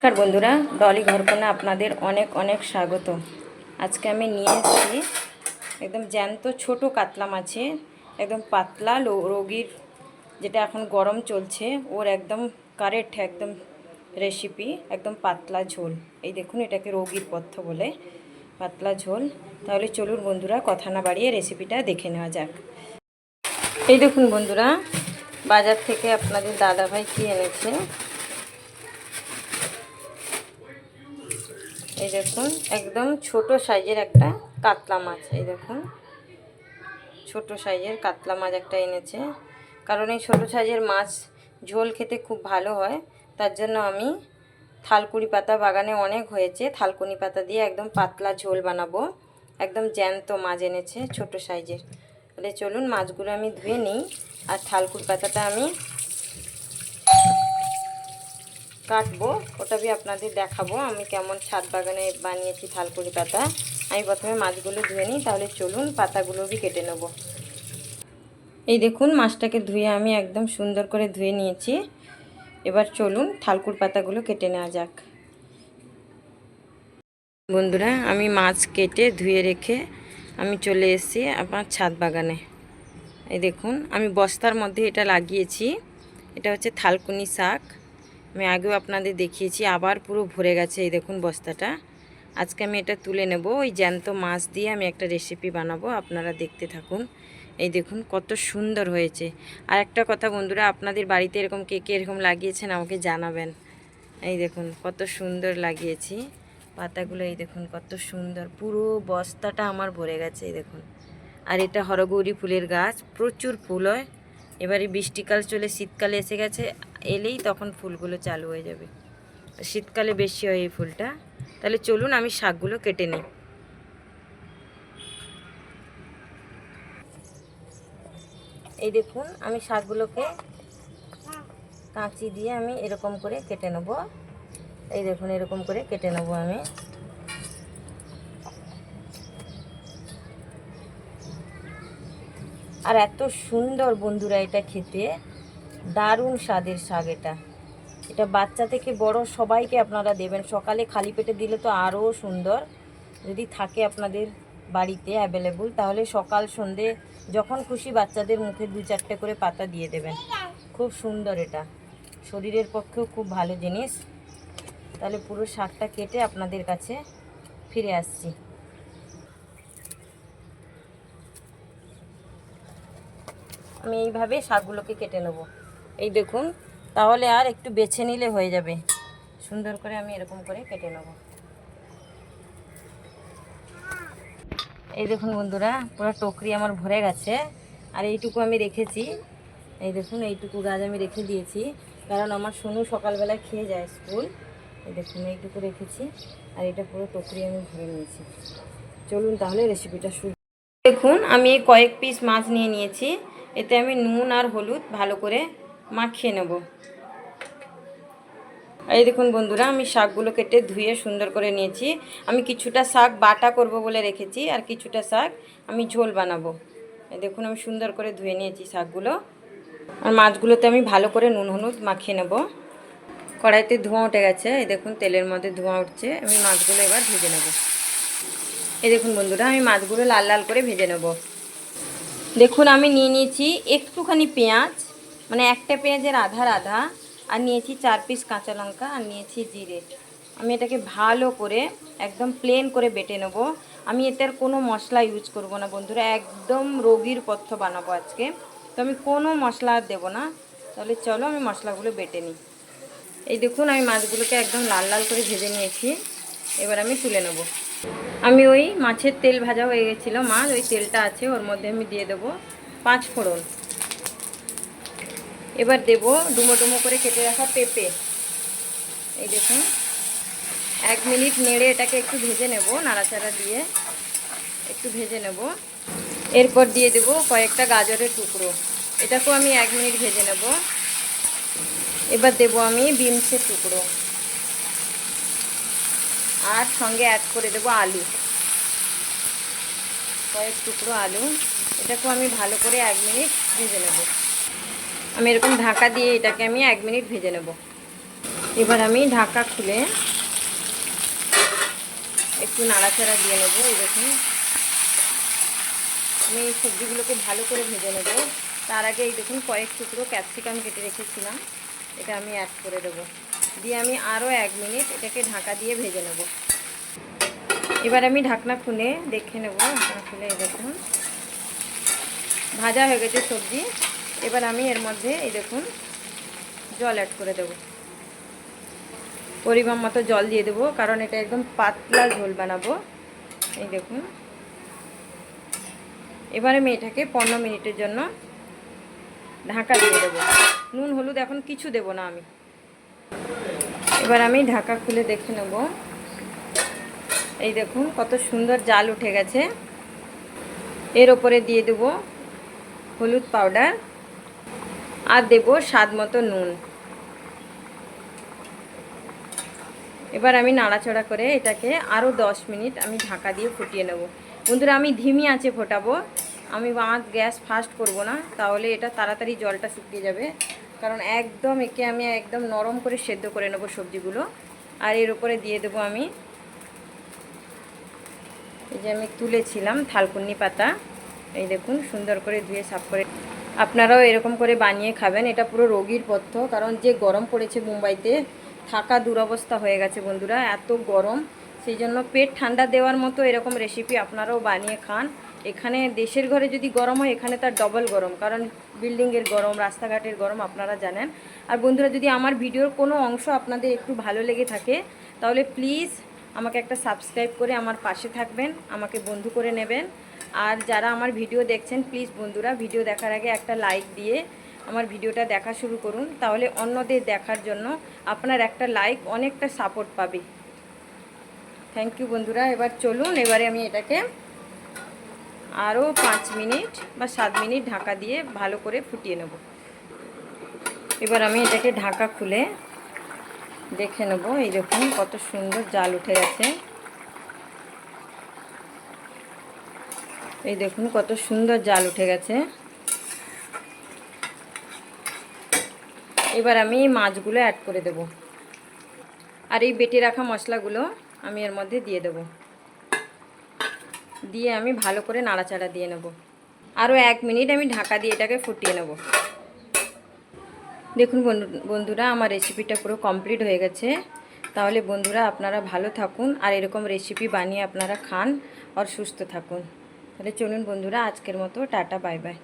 নমস্কার বন্ধুরা, ডলি ঘরকন্যা আপনাদের অনেক অনেক স্বাগত। আজকে আমি নিয়ে এসেছি একদম জ্যান্ত ছোট কাতলা মাছের একদম পাতলা রোগীর, যেটা এখন গরম চলছে, ওর একদম কারেক্ট একদম রেসিপি, একদম পাতলা ঝোল। এই দেখুন, এটাকে রোগীর পথ্য বলে, পাতলা ঝোল। তাহলে চলুন বন্ধুরা, কথা না বাড়িয়ে রেসিপিটা দেখে নেওয়া যাক। এই দেখুন বন্ধুরা, বাজার থেকে আপনাদের দাদাভাই কি এনেছে। এই দেখুন, একদম ছোট সাইজের একটা কাতলা মাছ। এই দেখুন, ছোট সাইজের কাতলা মাছ একটা এনেছে। কারণ এই ছোট সাইজের মাছ ঝোল খেতে খুব ভালো হয়, তার জন্য আমি থালকুনি পাতা বাগানে অনেক হয়েছে, থালকুনি পাতা দিয়ে একদম পাতলা ঝোল বানাবো। একদম জ্যান্ত মাছ এনেছে ছোট সাইজের। তাহলে চলুন মাছগুলো আমি ধুয়ে নিই, আর থালকুনি পাতাটা আমি কাটবো, ওটা भी আপনাদের দেখাবো আমি কেমন ছাদ বাগানে বানিয়েছি থালকুনি পাতা। আমি প্রথমে মাছগুলো ধুয়ে নিই, তাহলে চলুন পাতাগুলো भी কেটে নেব। এই দেখুন, মাছটাকে ধুয়ে আমি একদম সুন্দর করে ধুয়ে নিয়েছি। এবার চলুন থালকুনি পাতাগুলো কেটে নেওয়া যাক। বন্ধুরা, আমি মাছ কেটে ধুয়ে রেখে আমি চলে এসেছি আমার ছাদ বাগানে। এই দেখুন, আমি বস্তার মধ্যে এটা লাগিয়েছি। এটা হচ্ছে থালকুনি শাক। আমি আগেও আপনাদের দেখিয়েছি, আবার পুরো ভরে গেছে। এই দেখুন বস্তাটা। আজকে আমি এটা তুলে নেব, ওই জ্যান্ত মাছ দিয়ে আমি একটা রেসিপি বানাবো, আপনারা দেখতে থাকুন। এই দেখুন কত সুন্দর হয়েছে। আর একটা কথা বন্ধুরা, আপনাদের বাড়িতে এরকম কে কে এরকম লাগিয়েছেন আমাকে জানাবেন। এই দেখুন কত সুন্দর লাগিয়েছি পাতাগুলো। এই দেখুন কত সুন্দর, পুরো বস্তাটা আমার ভরে গেছে। এই দেখুন, আর এটা হরগৌরী ফুলের গাছ, প্রচুর ফুল হয়। এবারে বৃষ্টিকাল চলে শীতকালে এসে গেছে, এলেই তখন ফুলগুলো চালু হয়ে যাবে। শীতকালে বেশি হয় এই ফুলটা। তাহলে চলুন আমি শাকগুলো কেটে নিই। এই দেখুন, আমি শাকগুলোকে কাঁচি দিয়ে আমি এরকম করে কেটে নেব। এই দেখুন, এরকম করে কেটে নেব আমি। আর এত সুন্দর বন্ধুরা, এটা খেতে দারুণ স্বাদের শাক। এটা বাচ্চা থেকে বড় সবাইকে আপনারা দেবেন। সকালে খালি পেটে দিলে তো আরও সুন্দর। যদি থাকে আপনাদের বাড়িতে অ্যাভেলেবল, তাহলে সকাল সন্ধে যখন খুশি বাচ্চাদের মুখে 2-4টে করে পাতা দিয়ে দেবেন। খুব সুন্দর, এটা শরীরের পক্ষেও খুব ভালো জিনিস। তাহলে পুরো শাকটা কেটে আপনাদের কাছে ফিরে আসছি। আমি এইভাবে শাকগুলোকে কেটে নেব। এই দেখুন, তাহলে আর একটু বেছে নিলে হয়ে যাবে। সুন্দর করে আমি এরকম করে কেটে নেব। এই দেখুন বন্ধুরা, পুরো টকরি আমার ভরে গেছে। আর এইটুকু আমি রেখেছি। এই দেখুন, এইটুকু গাছ আমি রেখে দিয়েছি, কারণ আমার সোনু সকালবেলা খেয়ে যায় স্কুল। এই দেখুন, এইটুকু রেখেছি। আর এটা পুরো টকরি আমি ভরে নিয়েছি। চলুন তাহলে রেসিপিটা শুরু। দেখুন, আমি কয়েক পিস মাছ নিয়ে নিয়েছি। এতে আমি নুন আর হলুদ ভালো করে মাখিয়ে নেব। এই দেখুন বন্ধুরা, আমি শাকগুলো কেটে ধুয়ে সুন্দর করে নিয়েছি। আমি কিছুটা শাক বাটা করব বলে রেখেছি, আর কিছুটা শাক আমি ঝোল বানাবো। এই দেখুন, আমি সুন্দর করে ধুয়ে নিয়েছি শাকগুলো। আর মাছগুলোতে আমি ভালো করে নুন হলুদ মাখিয়ে নেব। কড়াইতে ধোঁয়া উঠে গেছে। এই দেখুন, তেলের মধ্যে ধোঁয়া উঠছে। আমি মাছগুলো এবার ভেজে নেব। এই দেখুন বন্ধুরা, আমি মাছগুলো লাল লাল করে ভেজে নেব। দেখুন, আমি নিয়ে নিয়েছি একটুখানি পেঁয়াজ, মানে একটা পেঁয়াজের আধা, আর নিয়েছি 4 পিস কাঁচা লঙ্কা, আর নিয়েছি জিরে। আমি এটাকে ভালো করে একদম প্লেন করে বেটে নেব। আমি এটার কোনো মশলা ইউজ করব না বন্ধুরা, একদম রোগীর পথ্য বানাবো আজকে। তো আমি কোনো মশলা আর দেবো না। তাহলে চলো আমি মশলাগুলো বেটে নিই। এই দেখুন, আমি মাছগুলোকে একদম লাল লাল করে ভেজে নিয়েছি। এবার আমি তুলে নেব। আমি ওই মাছের তেল ভাজা হয়ে গেছিলো, মাছ ওই তেলটা আছে, ওর মধ্যে আমি দিয়ে দেবো 5 ফোড়ন। এবার দেব ডুমো ডুমো করে কেটে রাখা পেঁপে। এই দেখুন, 1 মিনিট নেড়ে এটাকে একটু ভেজে নেব, নাড়াচাড়া দিয়ে একটু ভেজে নেব। এরপর দিয়ে দেব কয়েকটা গাজরের টুকরো, এটাকেও আমি 1 মিনিট ভেজে নেব। এবার দেব আমি বিনসের টুকরো, আর সঙ্গে অ্যাড করে দেব আলু, কয়েক টুকরো আলু। এটাকেও আমি ভালো করে 1 মিনিট ভেজে নেব। আমি এরকম ঢাকা দিয়ে এটাকে আমি 1 মিনিট ভেজে নেব। এবার আমি ঢাকা খুলে একটু নাড়াচাড়া দিয়ে নেবো। এই দেখুন আমি এই সবজিগুলোকে ভালো করে ভেজে নেব। তার আগে এই দেখুন কয়েক টুকরো ক্যাপসিকাম কেটে রেখেছিলাম, এটা আমি অ্যাড করে দেবো। দিয়ে আমি আরও 1 মিনিট এটাকে ঢাকা দিয়ে ভেজে নেব। এবার আমি ঢাকনা খুলে দেখে নেব। ঢাকনা খুলে এই দেখুন ভাজা হয়ে গেছে সবজি। এবার আমি এর মধ্যে এই দেখুন জল অ্যাড করে দেব। পরিমাণ মতো জল দিয়ে দেবো, কারণ এটা একদম পাতলা ঝোল বানাবো। এই দেখুন এবার আমি এটাকে 15 মিনিটের জন্য ঢাকা দিয়ে দেবো। নুন হলুদ এখন কিছু দেব না আমি। এবার আমি ঢাকা খুলে দেখে নেব। এই দেখুন কত সুন্দর জাল উঠে গেছে। এর ওপরে দিয়ে দেব হলুদ পাউডার আর দেব স্বাদ মতো নুন। এবার আমি নাড়াচাড়া করে এটাকে আরও 10 মিনিট আমি ঢাকা দিয়ে ফুটিয়ে নেব। বন্ধুরা আমি ধিমি আঁচে ফোটাবো, আমি গ্যাস ফাস্ট করব না, তাহলে এটা তাড়াতাড়ি জলটা শুকিয়ে যাবে। কারণ একদম একে আমি একদম নরম করে সেদ্ধ করে নেব সবজিগুলো। আর এর উপরে দিয়ে দেবো আমি এই যে আমি তুলেছিলাম থালকুনি পাতা। এই দেখুন সুন্দর করে ধুয়ে সাফ করে। আপনারাও এরকম করে বানিয়ে খাবেন, এটা পুরো রোগীর পথ্য। কারণ যে গরম পড়েছে মুম্বাইতে, থাকা দুরবস্থা হয়ে গেছে বন্ধুরা, এত গরম। সেই জন্য পেট ঠান্ডা দেওয়ার মতো এরকম রেসিপি আপনারাও বানিয়ে খান। এখানে দেশের ঘরে যদি গরম হয়, এখানে তার ডবল গরম, কারণ বিল্ডিংয়ের গরম, রাস্তাঘাটের গরম আপনারা জানেন। আর বন্ধুরা যদি আমার ভিডিওর কোনো অংশ আপনাদের একটু ভালো লেগে থাকে, তাহলে প্লিজ আমাকে একটা সাবস্ক্রাইব করে আমার পাশে থাকবেন, আমাকে বন্ধু করে নেবেন। আর যারা আমার ভিডিও দেখছেন, প্লিজ বন্ধুরা ভিডিও দেখার আগে একটা লাইক দিয়ে আমার ভিডিওটা দেখা শুরু করুন, তাহলে অন্যদের দেখার জন্য আপনার একটা লাইক অনেকটা সাপোর্ট পাবে। থ্যাংক ইউ বন্ধুরা। এবার চলুন, এবারে আমি এটাকে আরও 5 মিনিট বা 7 মিনিট ঢাকা দিয়ে ভালো করে ফুটিয়ে নেব। এবার আমি এটাকে ঢাকা খুলে দেখে নেব। এই দেখুন কত সুন্দর জাল উঠে গেছে। এই দেখুন কত সুন্দর জাল উঠে গেছে। এবার আমি মাছগুলো অ্যাড করে দেব, আর এই বেটে রাখা মশলাগুলো আমি এর মধ্যে দিয়ে দেব। দিয়ে আমি ভালো করে নাড়াচাড়া দিয়ে নেব। আরও 1 মিনিট আমি ঢাকা দিয়ে এটাকে ফুটিয়ে নেব। দেখুন বন্ধুরা আমার রেসিপিটা পুরো কমপ্লিট হয়ে গেছে। তাহলে বন্ধুরা আপনারা ভালো থাকুন, আর এরকম রেসিপি বানিয়ে আপনারা খান আর সুস্থ থাকুন। তাহলে চলুন বন্ধুরা, আজকের মতো টাটা বাই বাই।